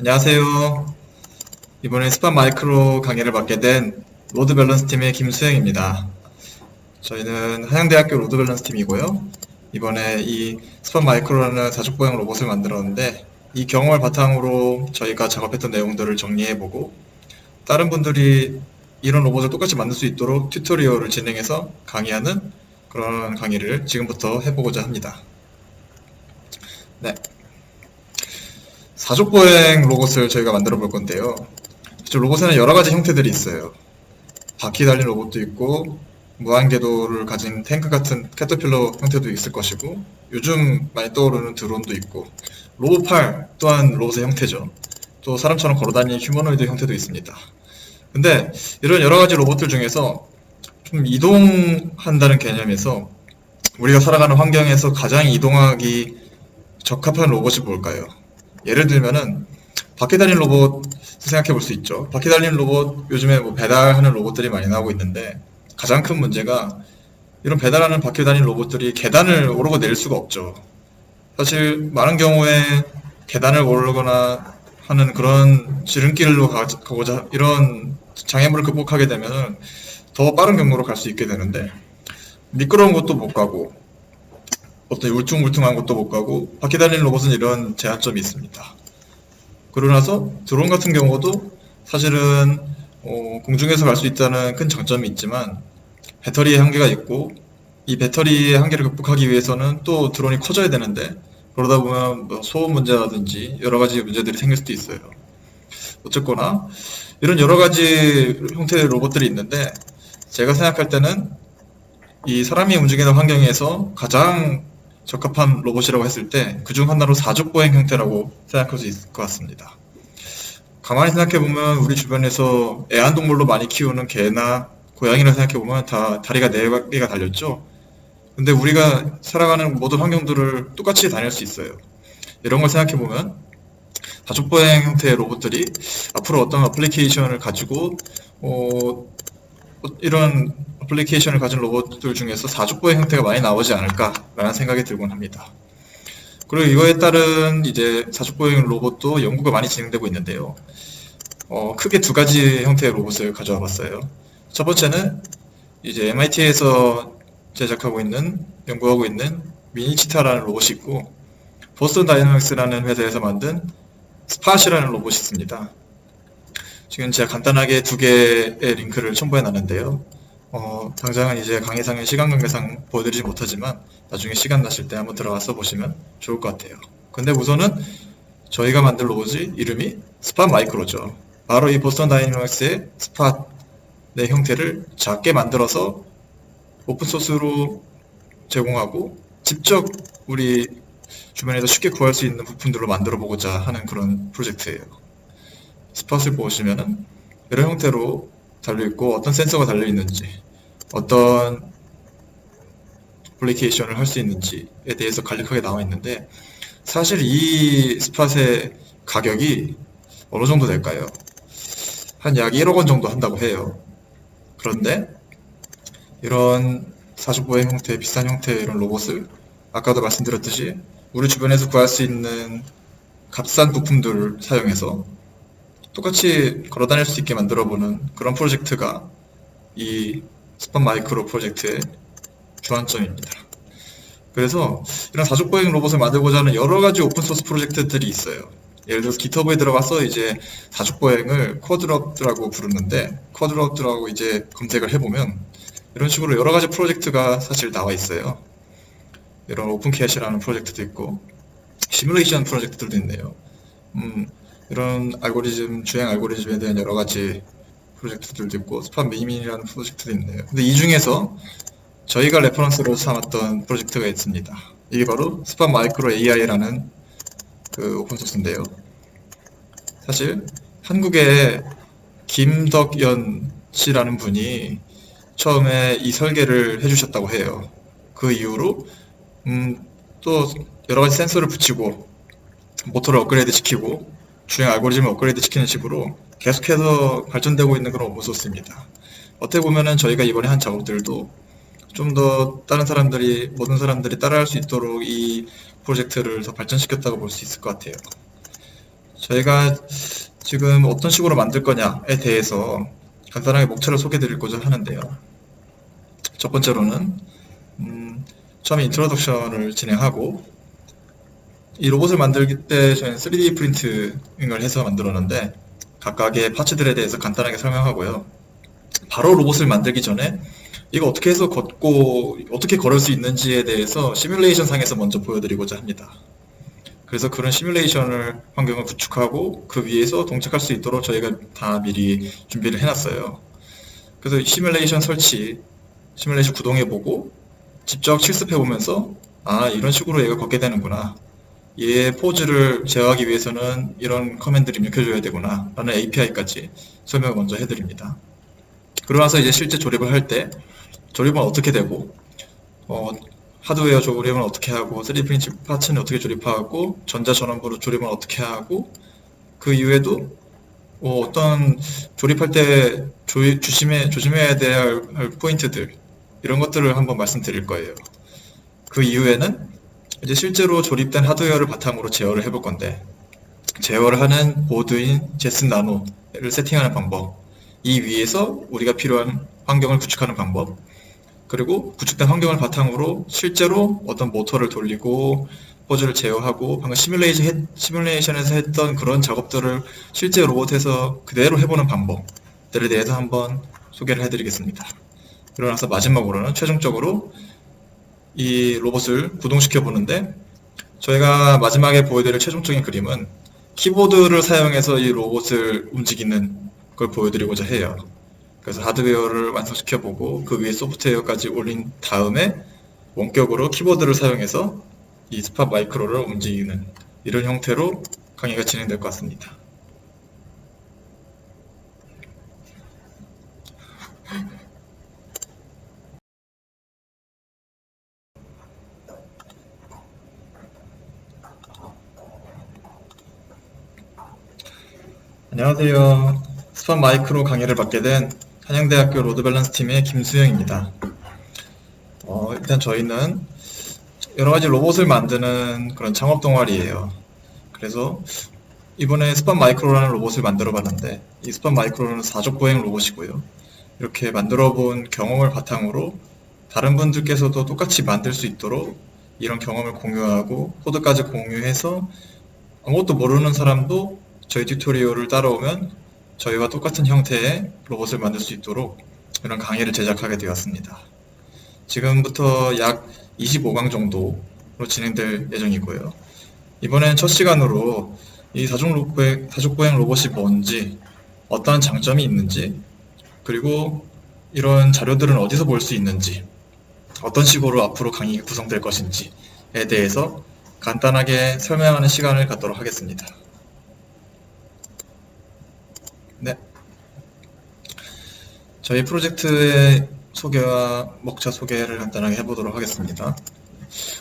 안녕하세요. 이번에 스팟 마이크로 강의를 맡게 된 로드 밸런스 팀의 김수영입니다. 저희는 한양대학교 로드 밸런스 팀이고요. 이번에 이 스팟 마이크로라는 사족보행 로봇을 만들었는데 이 경험을 바탕으로 저희가 작업했던 내용들을 정리해보고 다른 분들이 이런 로봇을 똑같이 만들 수 있도록 튜토리얼을 진행해서 강의하는 그런 강의를 지금부터 해보고자 합니다. 네. 사족보행 로봇을 저희가 만들어 볼 건데요. 로봇에는 여러 가지 형태들이 있어요. 바퀴 달린 로봇도 있고 무한궤도를 가진 탱크 같은 캐터필러 형태도 있을 것이고 요즘 많이 떠오르는 드론도 있고 로봇팔 또한 로봇의 형태죠. 또 사람처럼 걸어다니는 휴머노이드 형태도 있습니다. 근데 이런 여러 가지 로봇들 중에서 좀 이동한다는 개념에서 우리가 살아가는 환경에서 가장 이동하기 적합한 로봇이 뭘까요? 예를 들면은 바퀴 달린 로봇 생각해 볼 수 있죠. 바퀴 달린 로봇 요즘에 뭐 배달하는 로봇들이 많이 나오고 있는데 가장 큰 문제가 이런 배달하는 바퀴 달린 로봇들이 계단을 오르고 내릴 수가 없죠. 사실 많은 경우에 계단을 오르거나 하는 그런 지름길로 가고자 이런 장애물을 극복하게 되면 더 빠른 경로로 갈 수 있게 되는데 미끄러운 곳도 못 가고 어떤 울퉁불퉁한 곳도 못 가고 바퀴 달린 로봇은 이런 제한점이 있습니다. 그러고 나서 드론 같은 경우도 사실은 공중에서 갈 수 있다는 큰 장점이 있지만 배터리의 한계가 있고 이 배터리의 한계를 극복하기 위해서는 또 드론이 커져야 되는데 그러다 보면 뭐 소음 문제라든지 여러 가지 문제들이 생길 수도 있어요. 어쨌거나 이런 여러 가지 형태의 로봇들이 있는데 제가 생각할 때는 이 사람이 움직이는 환경에서 가장 적합한 로봇이라고 했을 때 그중 하나로 사족보행 형태라고 생각할 수 있을 것 같습니다. 가만히 생각해보면 우리 주변에서 애완동물로 많이 키우는 개나 고양이를 생각해보면 다 다리가 4개가 달렸죠. 근데 우리가 살아가는 모든 환경들을 똑같이 다닐 수 있어요. 이런 걸 생각해보면 사족보행 형태의 로봇들이 앞으로 어떤 어플리케이션을 가지고 이런 어플리케이션을 가진 로봇들 중에서 사족보행 형태가 많이 나오지 않을까라는 생각이 들곤 합니다. 그리고 이거에 따른 이제 사족보행 로봇도 연구가 많이 진행되고 있는데요. 크게 두 가지 형태의 로봇을 가져와 봤어요. 첫 번째는 이제 MIT에서 제작하고 있는, 연구하고 있는 미니치타라는 로봇이 있고, 보스턴 다이내믹스라는 회사에서 만든 스팟이라는 로봇이 있습니다. 지금 제가 간단하게 두 개의 링크를 첨부해 놨는데요. 당장은 이제 강의상의 시간 관계상 보여드리지 못하지만 나중에 시간 나실 때 한번 들어가서 보시면 좋을 것 같아요. 근데 우선은 저희가 만든 로봇이 이름이 스팟 마이크로죠. 바로 이 보스턴 다이내믹스의 스팟의 형태를 작게 만들어서 오픈소스로 제공하고 직접 우리 주변에서 쉽게 구할 수 있는 부품들로 만들어 보고자 하는 그런 프로젝트예요. 스팟을 보시면은 이런 형태로 달려있고 어떤 센서가 달려있는지 어떤 어플리케이션을 할 수 있는지에 대해서 간략하게 나와 있는데 사실 이 스팟의 가격이 어느 정도 될까요? 한 약 1억 원 정도 한다고 해요. 그런데 이런 사족보행 형태, 비싼 형태의 이런 로봇을 아까도 말씀드렸듯이 우리 주변에서 구할 수 있는 값싼 부품들을 사용해서 똑같이 걸어다닐 수 있게 만들어보는 그런 프로젝트가 이 스팟 마이크로 프로젝트의 주안점입니다. 그래서 이런 사족보행 로봇을 만들고자 하는 여러 가지 오픈소스 프로젝트들이 있어요. 예를 들어서 GitHub에 들어가서 이제 사족보행을 쿼드롭트라고 부르는데 쿼드롭트라고 이제 검색을 해보면 이런 식으로 여러 가지 프로젝트가 사실 나와 있어요. 이런 오픈캣이라는 프로젝트도 있고 시뮬레이션 프로젝트들도 있네요. 이런 알고리즘, 주행 알고리즘에 대한 여러 가지 프로젝트들도 있고 스팟 미니라는 프로젝트도 있네요. 근데 이 중에서 저희가 레퍼런스로 삼았던 프로젝트가 있습니다. 이게 바로 스팟 마이크로 AI라는 그 오픈소스인데요. 사실 한국의 김덕연 씨라는 분이 처음에 이 설계를 해주셨다고 해요. 그 이후로 또 여러 가지 센서를 붙이고 모터를 업그레이드 시키고 주행 알고리즘을 업그레이드 시키는 식으로 계속해서 발전되고 있는 그런 오픈소스입니다. 어떻게 보면은 저희가 이번에 한 작업들도 좀 더 다른 사람들이, 모든 사람들이 따라할 수 있도록 이 프로젝트를 더 발전시켰다고 볼 수 있을 것 같아요. 저희가 지금 어떤 식으로 만들 거냐에 대해서 간단하게 목차를 소개해 드리고자 하는데요. 첫 번째로는 처음에 인트로덕션을 진행하고, 이 로봇을 만들 때 저희는 3D 프린팅을 해서 만들었는데 각각의 파츠들에 대해서 간단하게 설명하고요. 바로 로봇을 만들기 전에 이거 어떻게 해서 걷고 어떻게 걸을 수 있는지에 대해서 시뮬레이션 상에서 먼저 보여드리고자 합니다. 그래서 그런 시뮬레이션을 환경을 구축하고 그 위에서 동작할 수 있도록 저희가 다 미리 준비를 해놨어요. 그래서 시뮬레이션 설치, 시뮬레이션 구동해보고 직접 실습해보면서 아, 이런 식으로 얘가 걷게 되는구나, 얘의 포즈를 제어하기 위해서는 이런 커맨드를 입력해줘야 되구나 라는 API까지 설명을 먼저 해드립니다. 그러고 나서 이제 실제 조립을 할 때 조립은 어떻게 되고, 하드웨어 조립은 어떻게 하고, 3D 프린팅 파츠는 어떻게 조립하고, 전자전원부로 조립은 어떻게 하고, 그 이후에도 어떤 조립할 때 조심해야 될 포인트들, 이런 것들을 한번 말씀드릴 거예요. 그 이후에는 이제 실제로 조립된 하드웨어를 바탕으로 제어를 해볼 건데, 제어를 하는 보드인 제슨 나노를 세팅하는 방법, 이 위에서 우리가 필요한 환경을 구축하는 방법, 그리고 구축된 환경을 바탕으로 실제로 어떤 모터를 돌리고 포즈를 제어하고 방금 시뮬레이션에서 했던 그런 작업들을 실제 로봇에서 그대로 해보는 방법들에 대해서 한번 소개를 해드리겠습니다. 그러고 나서 마지막으로는 최종적으로 이 로봇을 구동시켜 보는데, 저희가 마지막에 보여드릴 최종적인 그림은 키보드를 사용해서 이 로봇을 움직이는 걸 보여드리고자 해요. 그래서 하드웨어를 완성시켜 보고 그 위에 소프트웨어까지 올린 다음에 원격으로 키보드를 사용해서 이 스팟 마이크로를 움직이는 이런 형태로 강의가 진행될 것 같습니다. 안녕하세요. 스팟 마이크로 강의를 받게 된 한양대학교 로드밸런스 팀의 김수영입니다. 일단 저희는 여러가지 로봇을 만드는 그런 창업 동아리예요. 그래서 이번에 스팟 마이크로라는 로봇을 만들어 봤는데, 이 스팟 마이크로는 사족 보행 로봇이고요. 이렇게 만들어 본 경험을 바탕으로 다른 분들께서도 똑같이 만들 수 있도록 이런 경험을 공유하고 코드까지 공유해서 아무것도 모르는 사람도 저희 튜토리얼을 따라오면 저희와 똑같은 형태의 로봇을 만들 수 있도록 이런 강의를 제작하게 되었습니다. 지금부터 약 25강 정도로 진행될 예정이고요. 이번엔 첫 시간으로 이 사족보행 로봇이 뭔지, 어떠한 장점이 있는지, 그리고 이런 자료들은 어디서 볼 수 있는지, 어떤 식으로 앞으로 강의가 구성될 것인지에 대해서 간단하게 설명하는 시간을 갖도록 하겠습니다. 네. 저희 프로젝트의 소개와 목차 소개를 간단하게 해보도록 하겠습니다.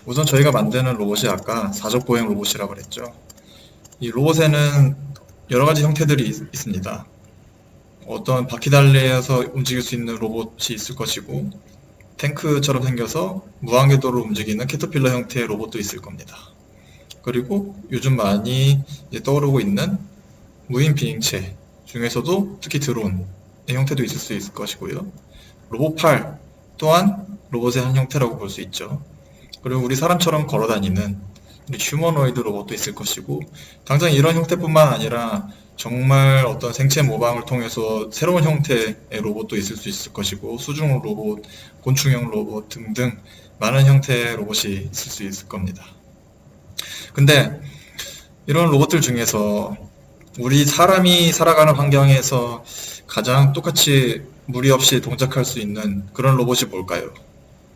우선 저희가 만드는 로봇이 아까 사족보행 로봇이라고 그랬죠. 이 로봇에는 여러 가지 형태들이 있습니다. 어떤 바퀴 달려서 움직일 수 있는 로봇이 있을 것이고, 탱크처럼 생겨서 무한궤도로 움직이는 캐터필러 형태의 로봇도 있을 겁니다. 그리고 요즘 많이 떠오르고 있는 무인 비행체 중에서도 특히 드론의 형태도 있을 수 있을 것이고요. 로봇팔 또한 로봇의 한 형태라고 볼 수 있죠. 그리고 우리 사람처럼 걸어다니는 휴머노이드 로봇도 있을 것이고, 당장 이런 형태뿐만 아니라 정말 어떤 생체 모방을 통해서 새로운 형태의 로봇도 있을 수 있을 것이고, 수중 로봇, 곤충형 로봇 등등 많은 형태의 로봇이 있을 수 있을 겁니다. 근데 이런 로봇들 중에서 우리 사람이 살아가는 환경에서 가장 똑같이 무리 없이 동작할 수 있는 그런 로봇이 뭘까요?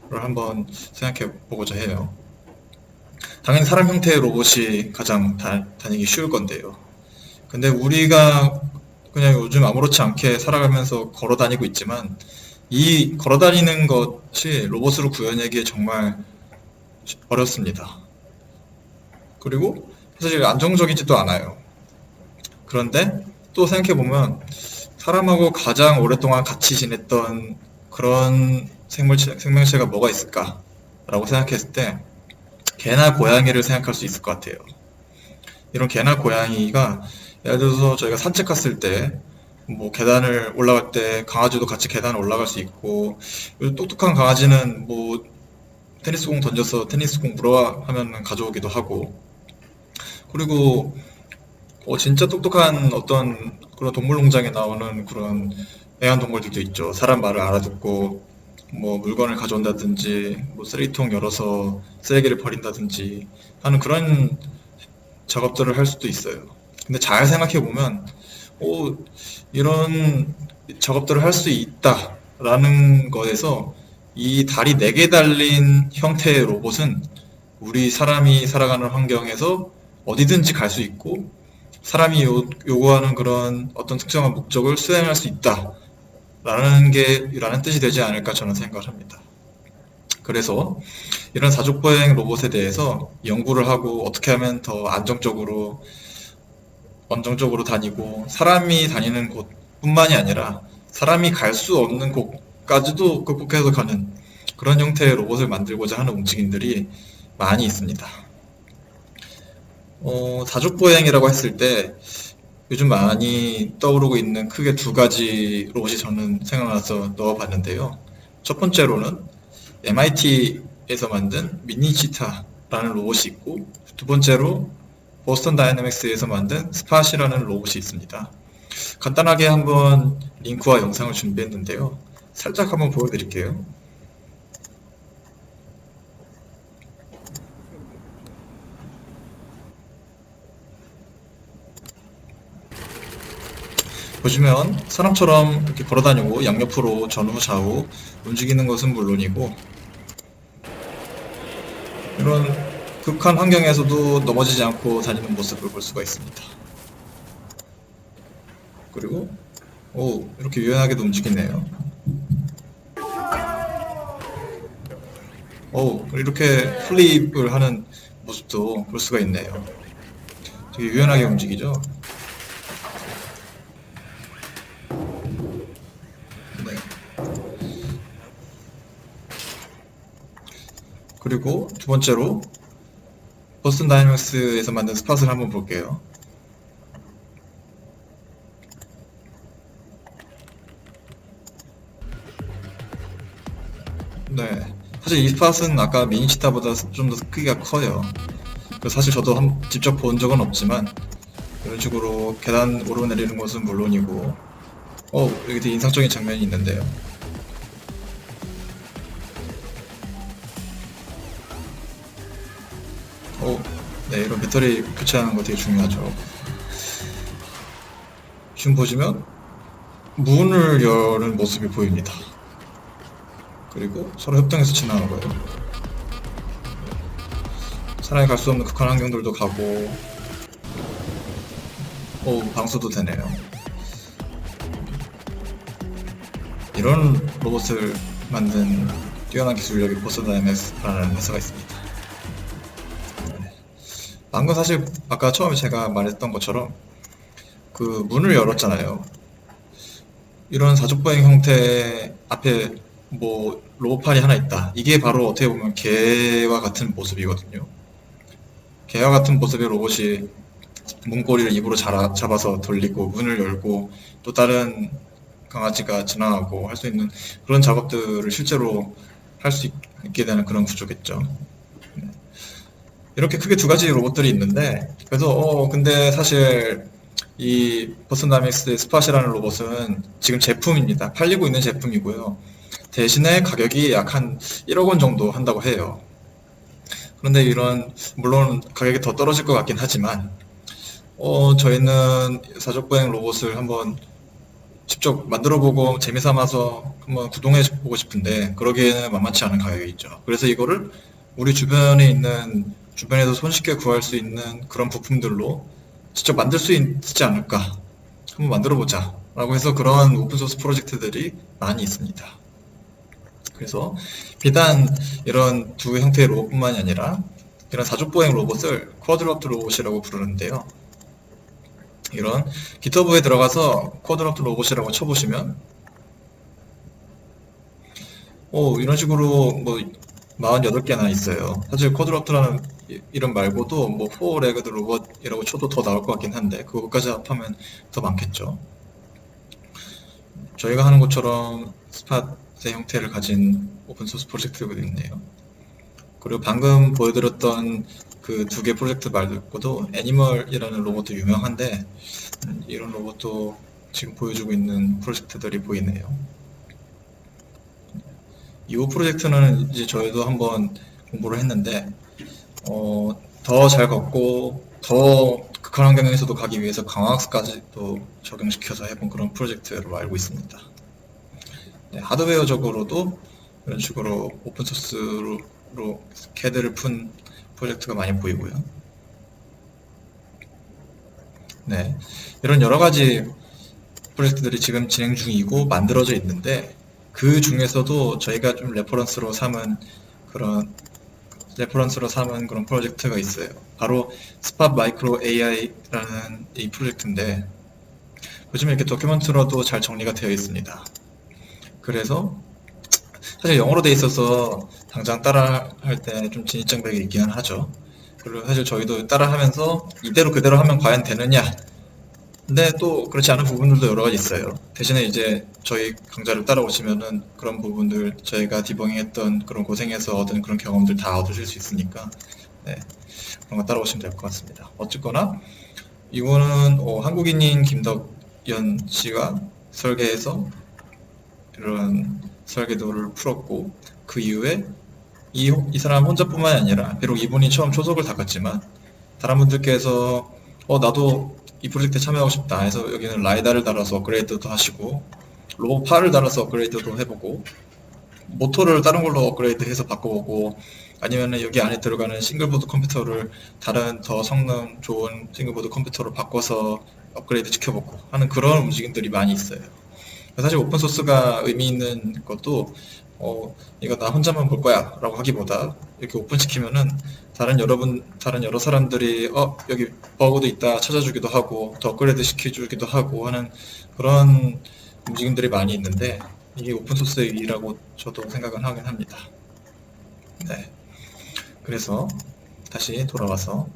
를 한번 생각해 보고자 해요. 당연히 사람 형태의 로봇이 가장 다니기 쉬울 건데요. 근데 우리가 그냥 요즘 아무렇지 않게 살아가면서 걸어 다니고 있지만, 이 걸어 다니는 것이 로봇으로 구현하기 정말 어렵습니다. 그리고 사실 안정적이지도 않아요. 그런데 또 생각해보면 사람하고 가장 오랫동안 같이 지냈던 그런 생명체가 뭐가 있을까? 라고 생각했을 때 개나 고양이를 생각할 수 있을 것 같아요. 이런 개나 고양이가 예를 들어서 저희가 산책 갔을 때 뭐 계단을 올라갈 때 강아지도 같이 계단을 올라갈 수 있고, 그리고 똑똑한 강아지는 뭐 테니스공 던져서 테니스공 물어와 하면 가져오기도 하고, 그리고 진짜 똑똑한 어떤 그런 동물농장에 나오는 그런 애완동물들도 있죠. 사람 말을 알아듣고 뭐 물건을 가져온다든지 뭐 쓰레기통 열어서 쓰레기를 버린다든지 하는 그런 작업들을 할 수도 있어요. 근데 잘 생각해 보면 이런 작업들을 할 수 있다라는 거에서 이 다리 4개 달린 형태의 로봇은 우리 사람이 살아가는 환경에서 어디든지 갈 수 있고 사람이 요구하는 그런 어떤 특정한 목적을 수행할 수 있다라는 뜻이 되지 않을까 저는 생각을 합니다. 그래서 이런 사족보행 로봇에 대해서 연구를 하고 어떻게 하면 더 안정적으로 다니고 사람이 다니는 곳뿐만이 아니라 사람이 갈 수 없는 곳까지도 극복해서 가는 그런 형태의 로봇을 만들고자 하는 움직임들이 많이 있습니다. 사족보행이라고 했을 때 요즘 많이 떠오르고 있는 크게 2가지 로봇이 저는 생각나서 넣어봤는데요. 첫 번째로는 MIT에서 만든 미니치타라는 로봇이 있고, 두 번째로 보스턴 다이내믹스에서 만든 스팟이라는 로봇이 있습니다. 간단하게 한번 링크와 영상을 준비했는데요. 살짝 한번 보여드릴게요. 보시면 사람처럼 이렇게 걸어다니고 양옆으로 전후 좌우 움직이는 것은 물론이고, 이런 극한 환경에서도 넘어지지 않고 다니는 모습을 볼 수가 있습니다. 그리고 이렇게 유연하게도 움직이네요. 이렇게 플립을 하는 모습도 볼 수가 있네요. 되게 유연하게 움직이죠. 네. 그리고 두 번째로 보스턴 다이내믹스에서 만든 스팟을 한번 볼게요. 네, 사실 이 스팟은 아까 미니치타보다 좀 더 크기가 커요. 사실 저도 직접 본 적은 없지만 이런 식으로 계단 오르내리는 것은 물론이고, 여기 되게 인상적인 장면이 있는데요. 네, 이런 배터리 교체하는 거 되게 중요하죠. 지금 보시면 문을 여는 모습이 보입니다. 그리고 서로 협동해서 지나는 거예요. 사람이 갈 수 없는 극한 환경들도 가고, 방수도 되네요. 이런 로봇을 만든 뛰어난 기술력이 보스턴 다이내믹스라는 회사가 있습니다. 방금 사실 아까 처음에 제가 말했던 것처럼 그 문을 열었잖아요. 이런 사족보행 형태 앞에 뭐 로봇팔이 하나 있다. 이게 바로 어떻게 보면 개와 같은 모습이거든요. 개와 같은 모습의 로봇이 문고리를 입으로 잡아서 돌리고 문을 열고 또 다른 강아지가 지나가고 할 수 있는 그런 작업들을 실제로 할 수 있게 되는 그런 구조겠죠. 이렇게 크게 2가지 로봇들이 있는데, 그래서 근데 사실 이 보스턴 다이내믹스의 스팟이라는 로봇은 지금 제품입니다. 팔리고 있는 제품이고요. 대신에 가격이 약 한 1억 원 정도 한다고 해요. 그런데 물론 가격이 더 떨어질 것 같긴 하지만 저희는 사족보행 로봇을 한번 직접 만들어보고 재미삼아서 한번 구동해보고 싶은데 그러기에는 만만치 않은 가격이 있죠. 그래서 이거를 우리 주변에서 손쉽게 구할 수 있는 그런 부품들로 직접 만들 수 있지 않을까, 한번 만들어보자 라고 해서 그런 오픈소스 프로젝트들이 많이 있습니다. 그래서 비단 이런 2 형태의 로봇뿐만이 아니라 이런 사족보행 로봇을 쿼드롭트 로봇이라고 부르는데요. 이런 깃허브에 들어가서 쿼드롭트 로봇이라고 쳐보시면 이런 식으로 뭐 48개나 있어요. 사실 쿼드롭트라는 이름 말고도 뭐 포레그드 로봇이라고 쳐도 더 나올 것 같긴 한데 그것까지 합하면 더 많겠죠. 저희가 하는 것처럼 스팟의 형태를 가진 오픈소스 프로젝트가 있네요. 그리고 방금 보여드렸던 그 두 개 프로젝트 말고도 애니멀이라는 로봇도 유명한데 이런 로봇도 지금 보여주고 있는 프로젝트들이 보이네요. 이 프로젝트는 이제 저희도 한번 공부를 했는데 더 잘 걷고 더 극한 환경에서도 가기 위해서 강화학습까지도 적용시켜서 해본 그런 프로젝트로 알고 있습니다. 네, 하드웨어적으로도 이런 식으로 오픈소스로 CAD를 푼 프로젝트가 많이 보이고요. 네, 이런 여러 가지 프로젝트들이 지금 진행 중이고 만들어져 있는데 그 중에서도 저희가 좀 레퍼런스로 삼은 그런 프로젝트가 있어요. 바로 스팟 마이크로 AI라는 이 프로젝트인데 요즘 이렇게 도큐멘트로도 잘 정리가 되어 있습니다. 그래서 사실 영어로 돼 있어서 당장 따라 할 때 좀 진입장벽이 있기는 하죠. 그리고 사실 저희도 따라 하면서 이대로 그대로 하면 과연 되느냐, 근데 또 그렇지 않은 부분들도 여러 가지 있어요. 대신에 이제 저희 강좌를 따라오시면은 그런 부분들 저희가 디버깅했던 그런 고생해서 얻은 그런 경험들 다 얻으실 수 있으니까 네, 그런 거 따라오시면 될 것 같습니다. 어쨌거나 이거는 한국인인 김덕연 씨가 설계해서 이런 설계도를 풀었고 그 이후에 이 사람 혼자뿐만이 아니라 비록 이분이 처음 초석을 닦았지만 다른 분들께서 나도 이 프로젝트에 참여하고 싶다 해서 여기는 라이다를 달아서 업그레이드도 하시고 로봇파를 달아서 업그레이드도 해보고 모터를 다른 걸로 업그레이드해서 바꿔보고 아니면 여기 안에 들어가는 싱글보드 컴퓨터를 다른 더 성능 좋은 싱글보드 컴퓨터로 바꿔서 업그레이드 시켜보고 하는 그런 움직임들이 많이 있어요. 사실 오픈소스가 의미 있는 것도 이거 나 혼자만 볼 거야 라고 하기보다 이렇게 오픈시키면은 다른 여러 사람들이 여기 버그도 있다 찾아주기도 하고 더 업그레이드 시켜주기도 하고 하는 그런 움직임들이 많이 있는데 이게 오픈소스의 의의라고 저도 생각은 하긴 합니다. 네. 그래서 다시 돌아와서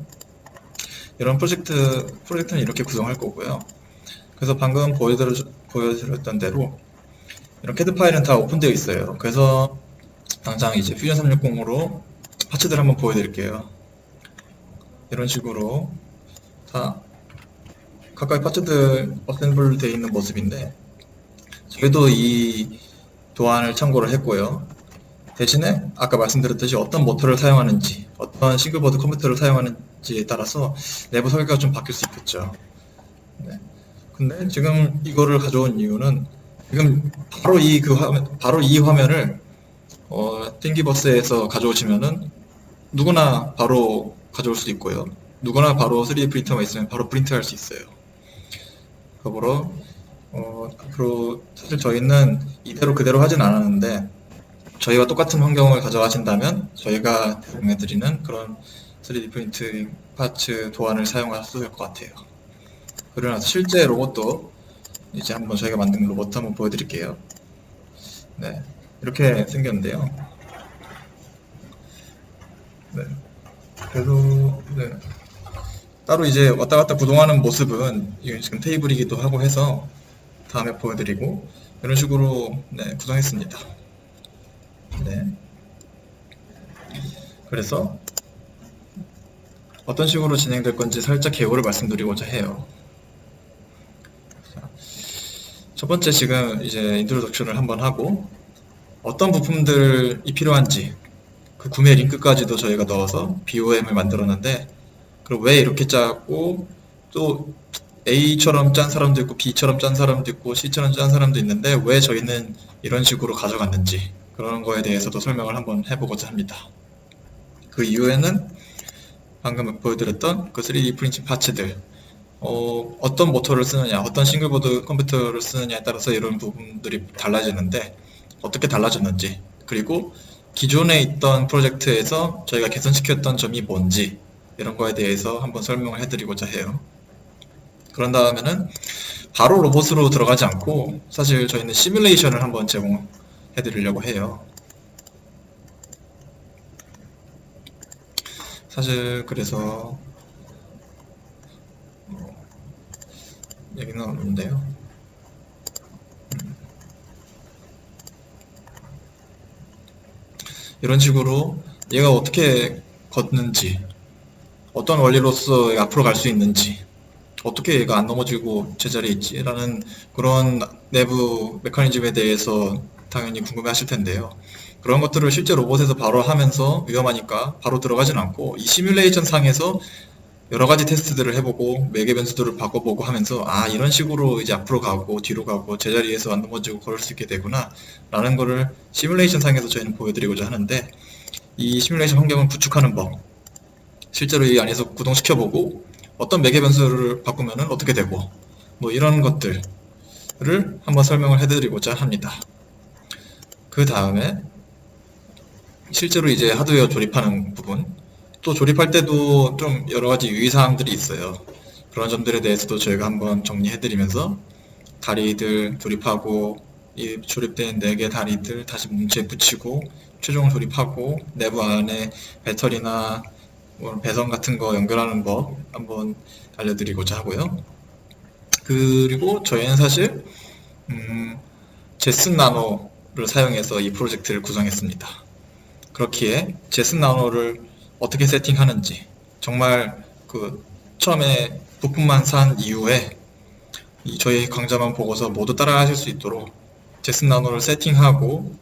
이런 프로젝트는 이렇게 구성할 거고요. 그래서 방금 보여드렸던 대로 이런 CAD 파일은 다 오픈되어 있어요. 그래서 당장 이제 퓨전 360으로 파츠들 한번 보여드릴게요. 이런 식으로 다 각각의 파츠들 어셈블 되어 있는 모습인데 저희도 이 도안을 참고를 했고요. 대신에 아까 말씀드렸듯이 어떤 모터를 사용하는지 어떤 싱글보드 컴퓨터를 사용하는지에 따라서 내부 설계가 좀 바뀔 수 있겠죠. 네. 근데 지금 이거를 가져온 이유는 지금 바로 이 화면을 띵기버스에서 가져오시면은 누구나 바로 가져올 수 있고요. 누구나 바로 3D 프린터가 있으면 바로 프린트할 수 있어요. 그러므로 앞으로 사실 저희는 이대로 그대로 하진 않았는데 저희와 똑같은 환경을 가져가신다면 저희가 제공해드리는 그런 3D 프린팅 파츠 도안을 사용할 수 있을 것 같아요. 그리고 나서 실제 로봇도 이제 한번 저희가 만든 로봇 한번 보여드릴게요. 네, 이렇게 생겼는데요. 네, 그래서 네. 따로 이제 왔다 갔다 구동하는 모습은 이게 지금 테이블이기도 하고 해서 다음에 보여드리고 이런 식으로 네, 구성했습니다. 네. 그래서 어떤 식으로 진행될 건지 살짝 개요를 말씀드리고자 해요. 첫 번째 지금 이제 인트로덕션을 한번 하고 어떤 부품들이 필요한지 그 구매 링크까지도 저희가 넣어서 BOM을 만들었는데 그리고 왜 이렇게 짜고 또 A처럼 짠 사람도 있고 B처럼 짠 사람도 있고 C처럼 짠 사람도 있는데 왜 저희는 이런 식으로 가져갔는지 그런 거에 대해서도 설명을 한번 해보고자 합니다. 그 이후에는 방금 보여드렸던 그 3D 프린팅 파츠들 어떤 모터를 쓰느냐 어떤 싱글보드 컴퓨터를 쓰느냐에 따라서 이런 부분들이 달라지는데 어떻게 달라졌는지 그리고 기존에 있던 프로젝트에서 저희가 개선시켰던 점이 뭔지 이런 거에 대해서 한번 설명을 해드리고자 해요. 그런 다음에는 바로 로봇으로 들어가지 않고 사실 저희는 시뮬레이션을 한번 제공해 드리려고 해요. 사실 그래서 얘기는 없는데요. 이런 식으로 얘가 어떻게 걷는지, 어떤 원리로서 얘가 앞으로 갈 수 있는지, 어떻게 얘가 안 넘어지고 제자리에 있지라는 그런 내부 메커니즘에 대해서 당연히 궁금해 하실 텐데요. 그런 것들을 실제 로봇에서 바로 하면서 위험하니까 바로 들어가진 않고 이 시뮬레이션 상에서 여러 가지 테스트들을 해보고 매개 변수들을 바꿔보고 하면서 아 이런 식으로 이제 앞으로 가고 뒤로 가고 제자리에서 안 넘어지고 걸을 수 있게 되구나 라는 거를 시뮬레이션 상에서 저희는 보여드리고자 하는데 이 시뮬레이션 환경을 구축하는 법 실제로 이 안에서 구동시켜보고 어떤 매개 변수를 바꾸면 어떻게 되고 뭐 이런 것들을 한번 설명을 해드리고자 합니다. 그 다음에 실제로 이제 하드웨어 조립하는 부분 또 조립할 때도 좀 여러 가지 유의사항들이 있어요. 그런 점들에 대해서도 저희가 한번 정리해드리면서 다리들 조립하고 이 조립된 4개 다리들 다시 몸체에 붙이고 최종 조립하고 내부 안에 배터리나 뭐 배선 같은 거 연결하는 법 한번 알려드리고자 하고요. 그리고 저희는 사실 제슨 나노를 사용해서 이 프로젝트를 구성했습니다. 그렇기에 제슨 나노를 어떻게 세팅하는지 정말 그 처음에 부품만 산 이후에 이 저희 강좌만 보고서 모두 따라 하실 수 있도록 제슨 나노를 세팅하고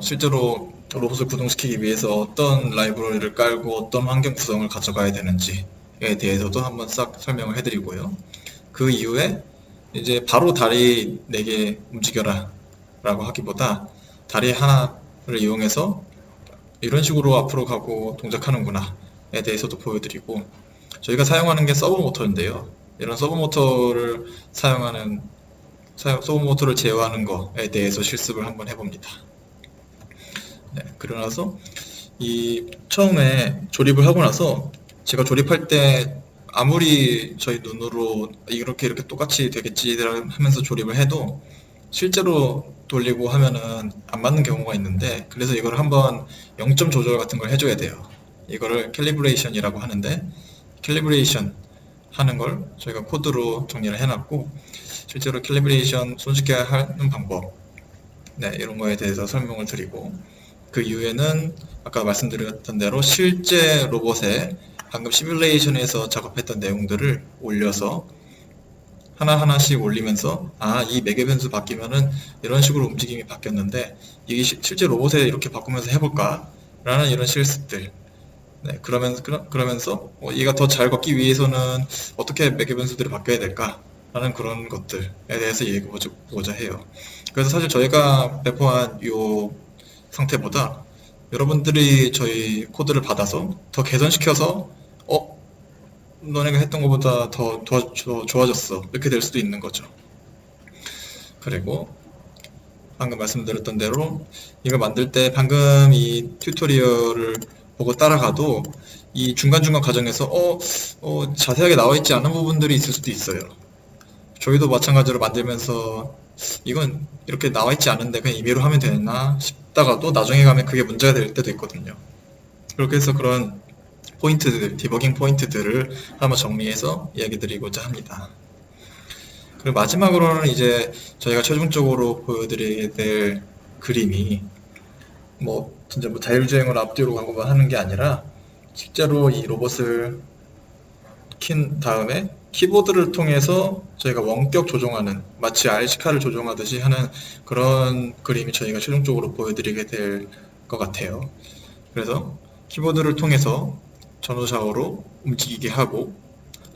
실제로 로봇을 구동시키기 위해서 어떤 라이브러리를 깔고 어떤 환경 구성을 가져가야 되는지에 대해서도 한번 싹 설명을 해드리고요. 그 이후에 이제 바로 다리 4개 움직여라 라고 하기보다 다리 하나를 이용해서 이런 식으로 앞으로 가고 동작하는구나에 대해서도 보여드리고 저희가 사용하는 게 서버 모터인데요. 이런 서버 모터를 서버 모터를 제어하는 거에 대해서 실습을 한번 해봅니다. 네, 그러고 나서 이 처음에 조립을 하고 나서 제가 조립할 때 아무리 저희 눈으로 이렇게 똑같이 되겠지 하면서 조립을 해도 실제로 돌리고 하면은 안 맞는 경우가 있는데 그래서 이걸 한번 0점 조절 같은 걸 해줘야 돼요. 이거를 캘리브레이션이라고 하는데 캘리브레이션 하는 걸 저희가 코드로 정리를 해놨고 실제로 캘리브레이션 손쉽게 하는 방법 네, 이런 거에 대해서 설명을 드리고 그 이후에는 아까 말씀드렸던 대로 실제 로봇에 방금 시뮬레이션에서 작업했던 내용들을 올려서 하나하나씩 올리면서 이 매개 변수 바뀌면은 이런 식으로 움직임이 바뀌었는데 이게 실제 로봇에 이렇게 바꾸면서 해볼까? 라는 이런 실습들 네, 그러면서 얘가 더 잘 걷기 위해서는 어떻게 매개 변수들이 바뀌어야 될까? 라는 그런 것들에 대해서 얘기해보고자 해요. 그래서 사실 저희가 배포한 이 상태보다 여러분들이 저희 코드를 받아서 더 개선시켜서 너네가 했던 것보다 더 좋아졌어 이렇게 될 수도 있는 거죠. 그리고 방금 말씀드렸던 대로 이걸 만들 때 방금 이 튜토리얼을 보고 따라가도 이 중간중간 과정에서 자세하게 나와 있지 않은 부분들이 있을 수도 있어요. 저희도 마찬가지로 만들면서 이건 이렇게 나와 있지 않은데 그냥 임의로 하면 되나 싶다가도 나중에 가면 그게 문제가 될 때도 있거든요. 그렇게 해서 그런 포인트들, 디버깅 포인트들을 한번 정리해서 이야기 드리고자 합니다. 그리고 마지막으로는 이제 저희가 최종적으로 보여드리게 될 그림이 진짜 자율주행을 앞뒤로 가고만 하는 게 아니라 실제로 이 로봇을 킨 다음에 키보드를 통해서 저희가 원격 조종하는 마치 RC카를 조종하듯이 하는 그런 그림이 저희가 최종적으로 보여드리게 될 것 같아요. 그래서 키보드를 통해서 전후좌우로 움직이게 하고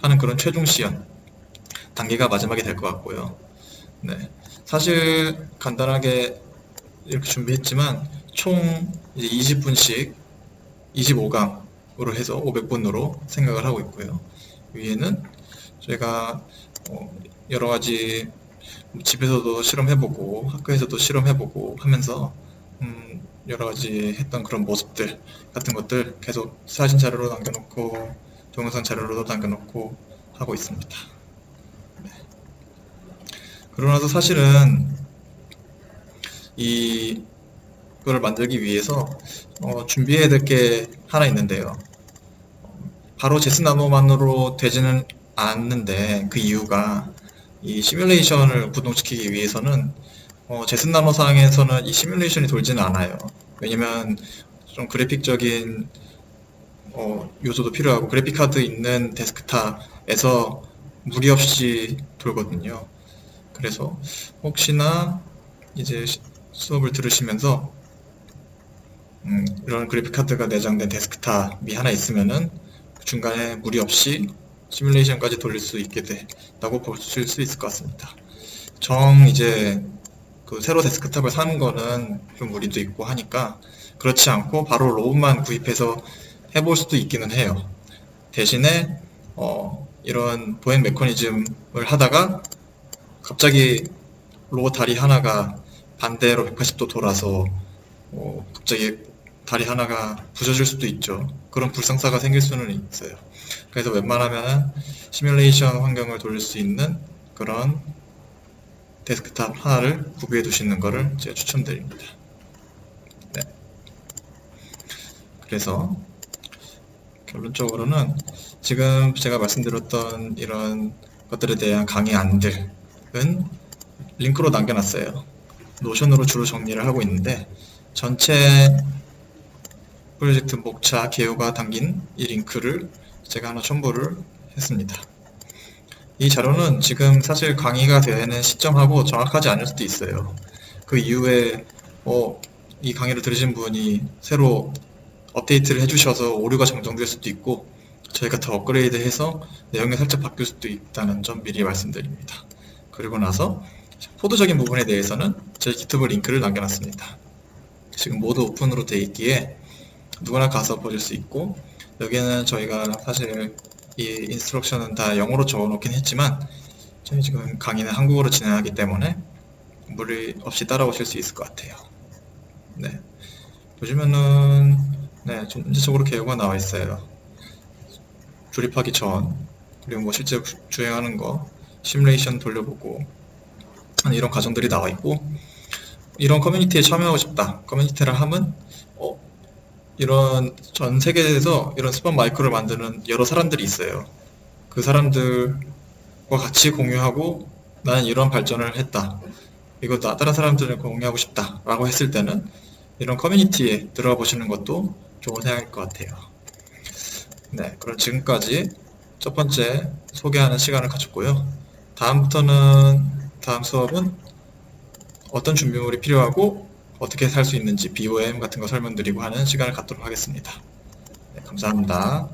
하는 그런 최종 시연 단계가 마지막이 될 것 같고요. 네, 사실 간단하게 이렇게 준비했지만 총 이제 20분씩 25강으로 해서 500분으로 생각을 하고 있고요. 위에는 저희가 여러 가지 집에서도 실험해보고 학교에서도 실험해보고 하면서 여러 가지 했던 그런 모습들 같은 것들 계속 사진 자료로 남겨놓고 동영상 자료로도 남겨놓고 하고 있습니다. 네. 그러고 나서 사실은 이 그걸 만들기 위해서 준비해야 될 게 하나 있는데요. 바로 제스 나노만으로 되지는 않는데, 그 이유가 이 시뮬레이션을 구동시키기 위해서는 제스 나노상에서는 이 시뮬레이션이 돌지는 않아요. 왜냐면 좀 그래픽적인 요소도 필요하고, 그래픽 카드 있는 데스크탑에서 무리 없이 돌거든요. 그래서 혹시나 이제 수업을 들으시면서 이런 그래픽 카드가 내장된 데스크탑이 하나 있으면은 중간에 무리 없이 시뮬레이션까지 돌릴 수 있게 된다고 보실 수 있을 것 같습니다. 이제 그 새로 데스크탑을 사는 거는 좀 무리도 있고 하니까, 그렇지 않고 바로 로봇만 구입해서 해볼 수도 있기는 해요. 대신에 이런 보행 메커니즘을 하다가 갑자기 로봇 다리 하나가 반대로 180도 돌아서 갑자기 다리 하나가 부서질 수도 있죠. 그런 불상사가 생길 수는 있어요. 그래서 웬만하면 시뮬레이션 환경을 돌릴 수 있는 그런 데스크탑 하나를 구비해 두시는 것을 제가 추천드립니다. 네. 그래서 결론적으로는 지금 제가 말씀드렸던 이런 것들에 대한 강의 안들은 링크로 남겨놨어요. 노션으로 주로 정리를 하고 있는데, 전체 프로젝트 목차 개요가 담긴 이 링크를 제가 하나 첨부를 했습니다. 이 자료는 지금 사실 강의가 되는 시점하고 정확하지 않을 수도 있어요. 그 이후에 이 강의를 들으신 분이 새로 업데이트를 해주셔서 오류가 정정될 수도 있고, 저희가 더 업그레이드해서 내용이 살짝 바뀔 수도 있다는 점 미리 말씀드립니다. 그리고 나서 코드적인 부분에 대해서는 제 기튜브 링크를 남겨놨습니다. 지금 모두 오픈으로 되어 있기에 누구나 가서 보실 수 있고, 여기에는 저희가 사실 이 인스트럭션은 다 영어로 적어놓긴 했지만 저희 지금 강의는 한국어로 진행하기 때문에 무리 없이 따라오실 수 있을 것 같아요. 네, 보시면은 전체적으로 개요가 나와 있어요. 조립하기 전, 그리고 뭐 실제 주행하는 거, 시뮬레이션 돌려보고 이런 과정들이 나와 있고, 이런 커뮤니티에 참여하고 싶다, 커뮤니티를 하면 이런 전 세계에서 이런 스팟 마이크를 만드는 여러 사람들이 있어요. 그 사람들과 같이 공유하고 나는 이런 발전을 했다, 이거 다른 사람들을 공유하고 싶다 라고 했을 때는 이런 커뮤니티에 들어가 보시는 것도 좋은 생각일 것 같아요. 네, 그럼 지금까지 첫 번째 소개하는 시간을 가졌고요. 다음 수업은 어떤 준비물이 필요하고 어떻게 살 수 있는지 BOM 같은 거 설명드리고 하는 시간을 갖도록 하겠습니다. 네, 감사합니다.